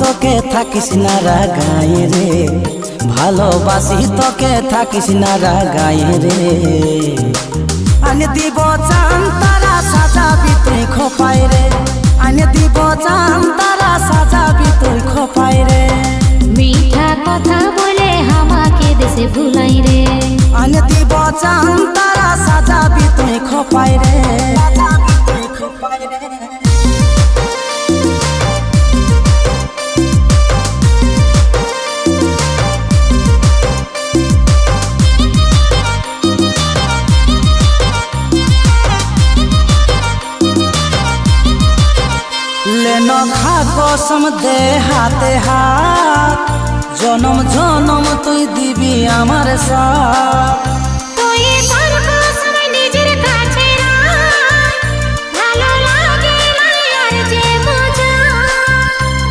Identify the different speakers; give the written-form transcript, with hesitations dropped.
Speaker 1: তোকে থাকিস না রাগায় রে, ভালোবাসি তোকে থাকিস না রাগায় রে। আনে দিব চান তারা সাজাবি তুই খোপায় রে, আনে দিব চান তারা সাজাবি তুই খোপায় রে।
Speaker 2: মিঠা কথা বলে আমাকে দেশে ভুলাই রে,
Speaker 1: আনে দিব চান তারা সাজাবি তুই খোপায় রে। लेनो खा कसम दे हाथे हाथ, जन्म जन्म तुई दिबी आमार साथ।